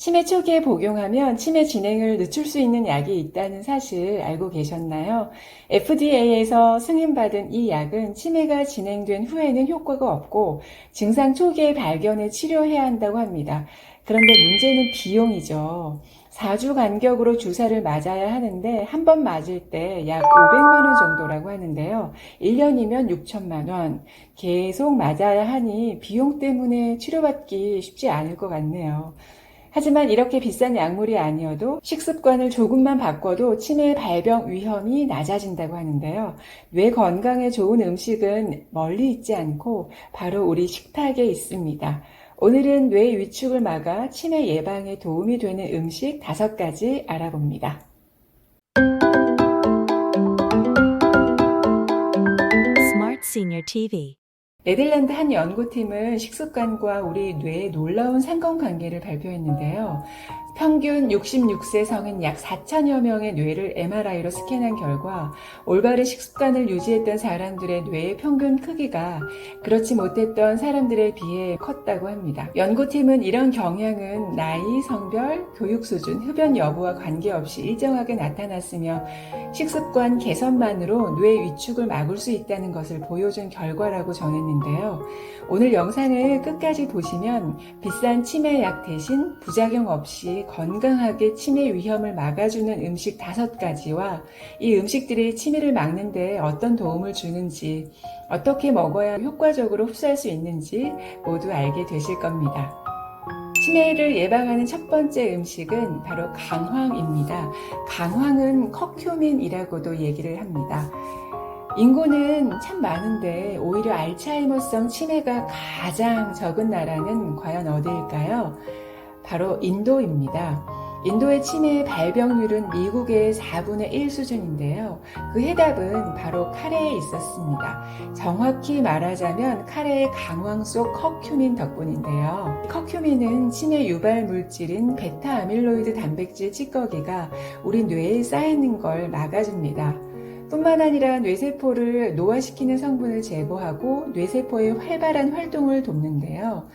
치매 초기에 복용하면 치매 진행을 늦출 수 있는 약이 있다는 사실 알고 계셨나요? FDA에서 승인받은 이 약은 치매가 진행된 후에는 효과가 없고 증상 초기에 발견해 치료해야 한다고 합니다. 그런데 문제는 비용이죠. 4주 간격으로 주사를 맞아야 하는데 한 번 맞을 때 약 500만 원 정도라고 하는데요. 1년이면 6천만 원. 계속 맞아야 하니 비용 때문에 치료받기 쉽지 않을 것 같네요. 하지만 이렇게 비싼 약물이 아니어도 식습관을 조금만 바꿔도 치매 발병 위험이 낮아진다고 하는데요. 뇌 건강에 좋은 음식은 멀리 있지 않고 바로 우리 식탁에 있습니다. 오늘은 뇌 위축을 막아 치매 예방에 도움이 되는 음식 5가지 알아봅니다. Smart Senior TV. 네덜란드 한 연구팀은 식습관과 우리 뇌의 놀라운 상관관계를 발표했는데요. 평균 66세 성인 약 4천여 명의 뇌를 MRI로 스캔한 결과 올바른 식습관을 유지했던 사람들의 뇌의 평균 크기가 그렇지 못했던 사람들에 비해 컸다고 합니다. 연구팀은 이런 경향은 나이, 성별, 교육 수준, 흡연 여부와 관계없이 일정하게 나타났으며 식습관 개선만으로 뇌 위축을 막을 수 있다는 것을 보여준 결과라고 전했는데요. 오늘 영상을 끝까지 보시면 비싼 치매약 대신 부작용 없이 건강하게 치매 위험을 막아주는 음식 5가지와 이 음식들이 치매를 막는 데 어떤 도움을 주는지, 어떻게 먹어야 효과적으로 흡수할 수 있는지 모두 알게 되실 겁니다. 치매를 예방하는 첫 번째 음식은 바로 강황입니다. 강황은 커큐민이라고도 얘기를 합니다. 인구는 참 많은데 오히려 알츠하이머성 치매가 가장 적은 나라는 과연 어디일까요? 바로 인도입니다. 인도의 치매 발병률은 미국의 4분의 1 수준인데요. 그 해답은 바로 카레에 있었습니다. 정확히 말하자면 카레의 강황 속 커큐민 덕분인데요. 커큐민은 치매 유발 물질인 베타 아밀로이드 단백질 찌꺼기가 우리 뇌에 쌓이는 걸 막아줍니다. 뿐만 아니라 뇌세포를 노화시키는 성분을 제거하고 뇌세포의 활발한 활동을 돕는데요.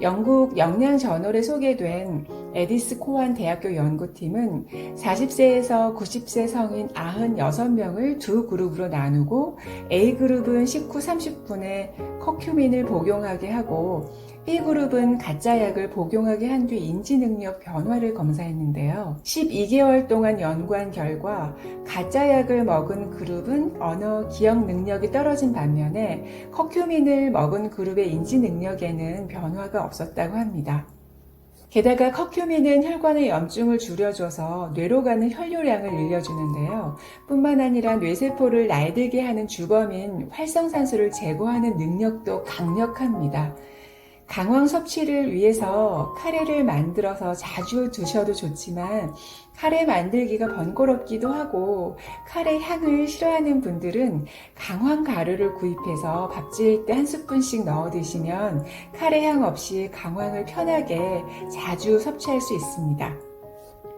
영국 영양저널에 소개된 에디스 코한 대학교 연구팀은 40세에서 90세 성인 96명을 두 그룹으로 나누고 A그룹은 식후 30분에 커큐민을 복용하게 하고 B그룹은 가짜 약을 복용하게 한 뒤 인지 능력 변화를 검사했는데요. 12개월 동안 연구한 결과 가짜 약을 먹은 그룹은 언어 기억 능력이 떨어진 반면에 커큐민을 먹은 그룹의 인지 능력에는 변화가 없었다고 합니다. 게다가 커큐민은 혈관의 염증을 줄여줘서 뇌로 가는 혈류량을 늘려주는데요. 뿐만 아니라 뇌세포를 날들게 하는 주범인 활성산소를 제거하는 능력도 강력합니다. 강황 섭취를 위해서 카레를 만들어서 자주 드셔도 좋지만 카레 만들기가 번거롭기도 하고 카레 향을 싫어하는 분들은 강황 가루를 구입해서 밥 지을 때 1스푼씩 넣어 드시면 카레 향 없이 강황을 편하게 자주 섭취할 수 있습니다.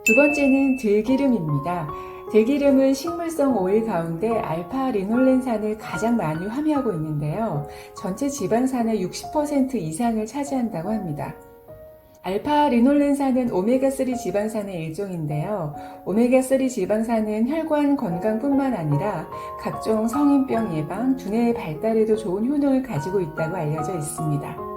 두 번째는 들기름입니다. 들기름은 식물성 오일 가운데 알파 리놀렌산을 가장 많이 함유하고 있는데요. 전체 지방산의 60% 이상을 차지한다고 합니다. 알파 리놀렌산은 오메가3 지방산의 일종인데요. 오메가3 지방산은 혈관 건강뿐만 아니라 각종 성인병 예방, 두뇌의 발달에도 좋은 효능을 가지고 있다고 알려져 있습니다.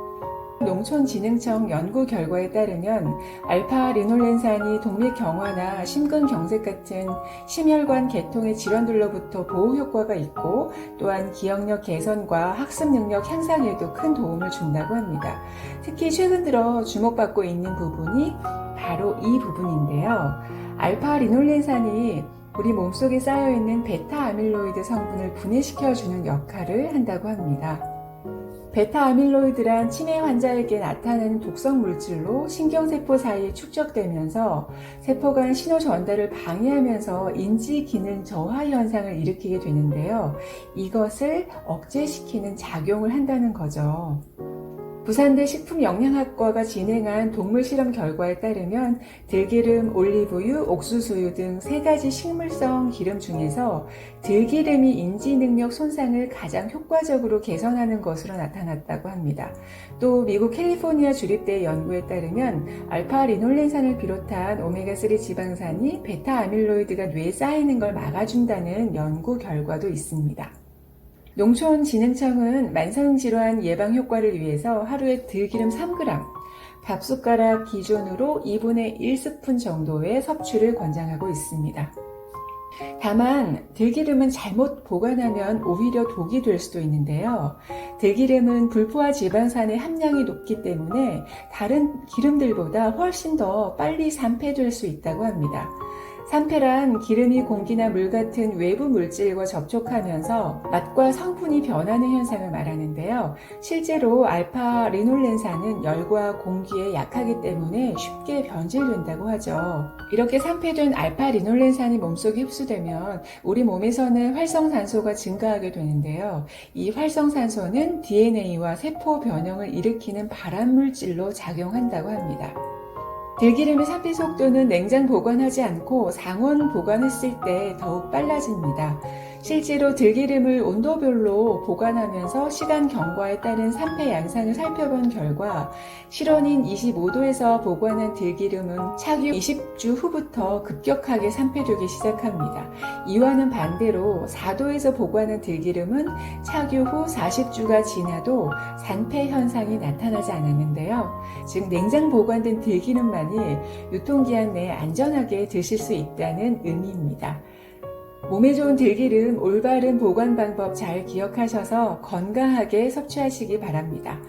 농촌진흥청 연구 결과에 따르면 알파 리놀렌산이 동맥경화나 심근경색 같은 심혈관 계통의 질환들로부터 보호 효과가 있고 또한 기억력 개선과 학습 능력 향상에도 큰 도움을 준다고 합니다. 특히 최근 들어 주목받고 있는 부분이 바로 이 부분인데요. 알파 리놀렌산이 우리 몸속에 쌓여있는 베타 아밀로이드 성분을 분해시켜주는 역할을 한다고 합니다. 베타 아밀로이드란 치매 환자에게 나타나는 독성 물질로 신경세포 사이에 축적되면서 세포 간 신호 전달을 방해하면서 인지 기능 저하 현상을 일으키게 되는데요. 이것을 억제시키는 작용을 한다는 거죠. 부산대 식품영양학과가 진행한 동물 실험 결과에 따르면 들기름, 올리브유, 옥수수유 등 3가지 식물성 기름 중에서 들기름이 인지 능력 손상을 가장 효과적으로 개선하는 것으로 나타났다고 합니다. 또 미국 캘리포니아 주립대 연구에 따르면 알파 리놀렌산을 비롯한 오메가3 지방산이 베타 아밀로이드가 뇌에 쌓이는 걸 막아준다는 연구 결과도 있습니다. 농촌진흥청은 만성질환 예방 효과를 위해서 하루에 들기름 3g, 밥숟가락 기준으로 2분의 1스푼 정도의 섭취를 권장하고 있습니다. 다만 들기름은 잘못 보관하면 오히려 독이 될 수도 있는데요. 들기름은 불포화 지방산의 함량이 높기 때문에 다른 기름들보다 훨씬 더 빨리 산패될 수 있다고 합니다. 산패란 기름이 공기나 물 같은 외부 물질과 접촉하면서 맛과 성분이 변하는 현상을 말하는데요. 실제로 알파 리놀렌산은 열과 공기에 약하기 때문에 쉽게 변질된다고 하죠. 이렇게 산패된 알파 리놀렌산이 몸속에 흡수되면 우리 몸에서는 활성산소가 증가하게 되는데요. 이 활성산소는 DNA와 세포 변형을 일으키는 발암물질로 작용한다고 합니다. 들기름의 산패 속도는 냉장 보관하지 않고 상온 보관했을 때 더욱 빨라집니다. 실제로 들기름을 온도별로 보관하면서 시간 경과에 따른 산패 양상을 살펴본 결과 실온인 25도에서 보관한 들기름은 착유 20주 후부터 급격하게 산패되기 시작합니다. 이와는 반대로 4도에서 보관한 들기름은 착유 후 40주가 지나도 산패 현상이 나타나지 않았는데요. 즉 냉장 보관된 들기름만이 유통기한 내에 안전하게 드실 수 있다는 의미입니다. 몸에 좋은 들기름 올바른 보관 방법 잘 기억하셔서 건강하게 섭취하시기 바랍니다.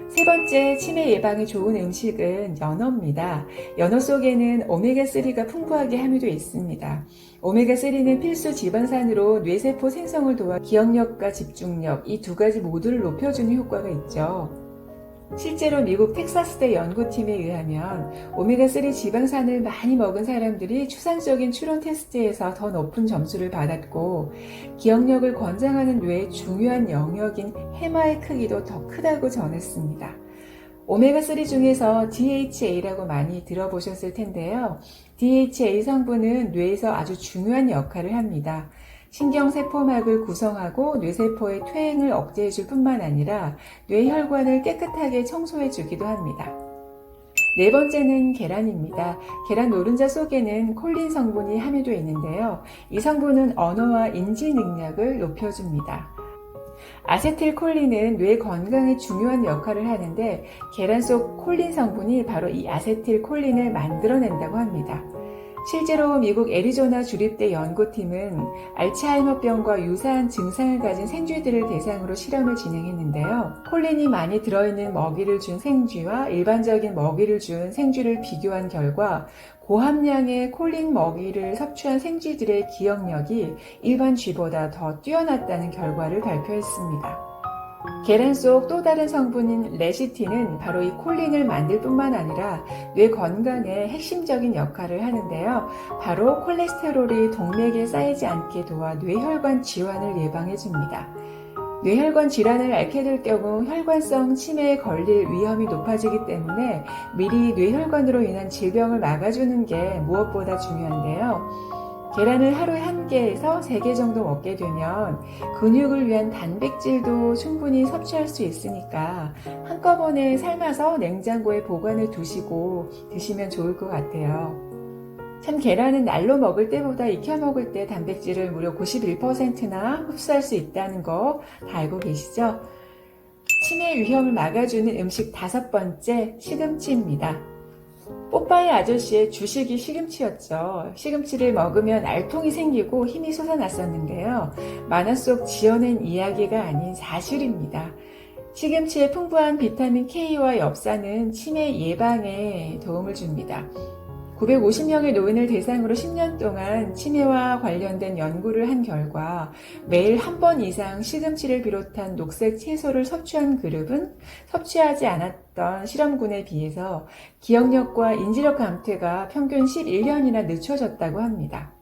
세 번째, 치매 예방에 좋은 음식은 연어입니다. 연어 속에는 오메가3가 풍부하게 함유되어 있습니다. 오메가3는 필수 지방산으로 뇌세포 생성을 도와 기억력과 집중력, 이 2가지 모두를 높여주는 효과가 있죠. 실제로 미국 텍사스대 연구팀에 의하면 오메가3 지방산을 많이 먹은 사람들이 추상적인 추론 테스트에서 더 높은 점수를 받았고 기억력을 권장하는 뇌의 중요한 영역인 해마의 크기도 더 크다고 전했습니다. 오메가3 중에서 DHA라고 많이 들어보셨을 텐데요. DHA 성분은 뇌에서 아주 중요한 역할을 합니다. 신경세포막을 구성하고 뇌세포의 퇴행을 억제해줄 뿐만 아니라 뇌혈관을 깨끗하게 청소해주기도 합니다. 네 번째는 계란입니다. 계란 노른자 속에는 콜린 성분이 함유되어 있는데요. 이 성분은 언어와 인지 능력을 높여줍니다. 아세틸콜린은 뇌 건강에 중요한 역할을 하는데 계란 속 콜린 성분이 바로 이 아세틸콜린을 만들어낸다고 합니다. 실제로 미국 애리조나 주립대 연구팀은 알츠하이머병과 유사한 증상을 가진 생쥐들을 대상으로 실험을 진행했는데요. 콜린이 많이 들어있는 먹이를 준 생쥐와 일반적인 먹이를 준 생쥐를 비교한 결과 고함량의 콜린 먹이를 섭취한 생쥐들의 기억력이 일반 쥐보다 더 뛰어났다는 결과를 발표했습니다. 계란 속 또 다른 성분인 레시틴은 바로 이 콜린을 만들 뿐만 아니라 뇌 건강에 핵심적인 역할을 하는데요. 바로 콜레스테롤이 동맥에 쌓이지 않게 도와 뇌혈관 질환을 예방해줍니다. 뇌혈관 질환을 앓게 될 경우 혈관성 치매에 걸릴 위험이 높아지기 때문에 미리 뇌혈관으로 인한 질병을 막아주는 게 무엇보다 중요한데요. 계란을 하루에 1개에서 3개 정도 먹게 되면 근육을 위한 단백질도 충분히 섭취할 수 있으니까 한꺼번에 삶아서 냉장고에 보관해 두시고 드시면 좋을 것 같아요. 참 계란은 날로 먹을 때보다 익혀 먹을 때 단백질을 무려 91%나 흡수할 수 있다는 거 다 알고 계시죠? 치매 위험을 막아주는 음식 5번째, 시금치입니다. 뽀빠이 아저씨의 주식이 시금치였죠. 시금치를 먹으면 알통이 생기고 힘이 솟아났었는데요. 만화 속 지어낸 이야기가 아닌 사실입니다. 시금치의 풍부한 비타민 K와 엽산은 치매 예방에 도움을 줍니다. 950명의 노인을 대상으로 10년 동안 치매와 관련된 연구를 한 결과 매일 한 번 이상 시금치를 비롯한 녹색 채소를 섭취한 그룹은 섭취하지 않았던 실험군에 비해서 기억력과 인지력 감퇴가 평균 11년이나 늦춰졌다고 합니다.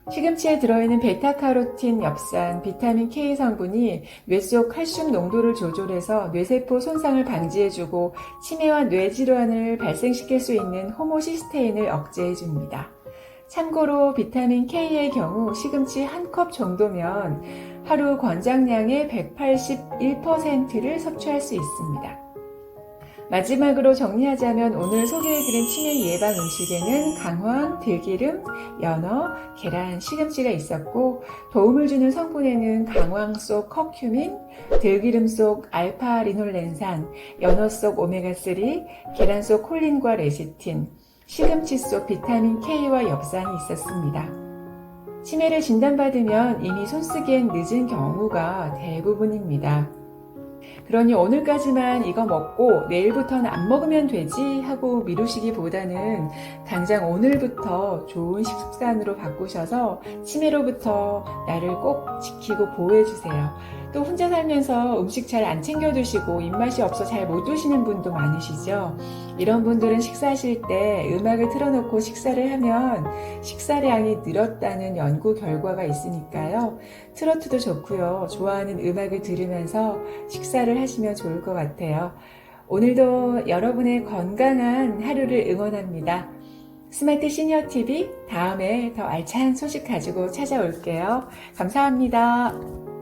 시금치에 들어있는 베타카로틴, 엽산, 비타민 K 성분이 뇌 속 칼슘 농도를 조절해서 뇌세포 손상을 방지해주고 치매와 뇌질환을 발생시킬 수 있는 호모시스테인을 억제해줍니다. 참고로 비타민 K의 경우 시금치 한 컵 정도면 하루 권장량의 181%를 섭취할 수 있습니다. 마지막으로 정리하자면 오늘 소개해드린 치매 예방 음식에는 강황, 들기름, 연어, 계란, 시금치가 있었고 도움을 주는 성분에는 강황 속 커큐민, 들기름 속 알파리놀렌산, 연어 속 오메가3, 계란 속 콜린과 레시틴, 시금치 속 비타민 K와 엽산이 있었습니다. 치매를 진단받으면 이미 손쓰기엔 늦은 경우가 대부분입니다. 그러니 오늘까지만 이거 먹고 내일부터는 안 먹으면 되지 하고 미루시기보다는 당장 오늘부터 좋은 식습관으로 바꾸셔서 치매로부터 나를 꼭 지키고 보호해주세요. 또 혼자 살면서 음식 잘 안 챙겨 드시고 입맛이 없어 잘 못 드시는 분도 많으시죠? 이런 분들은 식사하실 때 음악을 틀어놓고 식사를 하면 식사량이 늘었다는 연구 결과가 있으니까요. 트로트도 좋고요. 좋아하는 음악을 들으면서 식사를 하시면 좋을 것 같아요. 오늘도 여러분의 건강한 하루를 응원합니다. 스마트 시니어 TV 다음에 더 알찬 소식 가지고 찾아올게요. 감사합니다.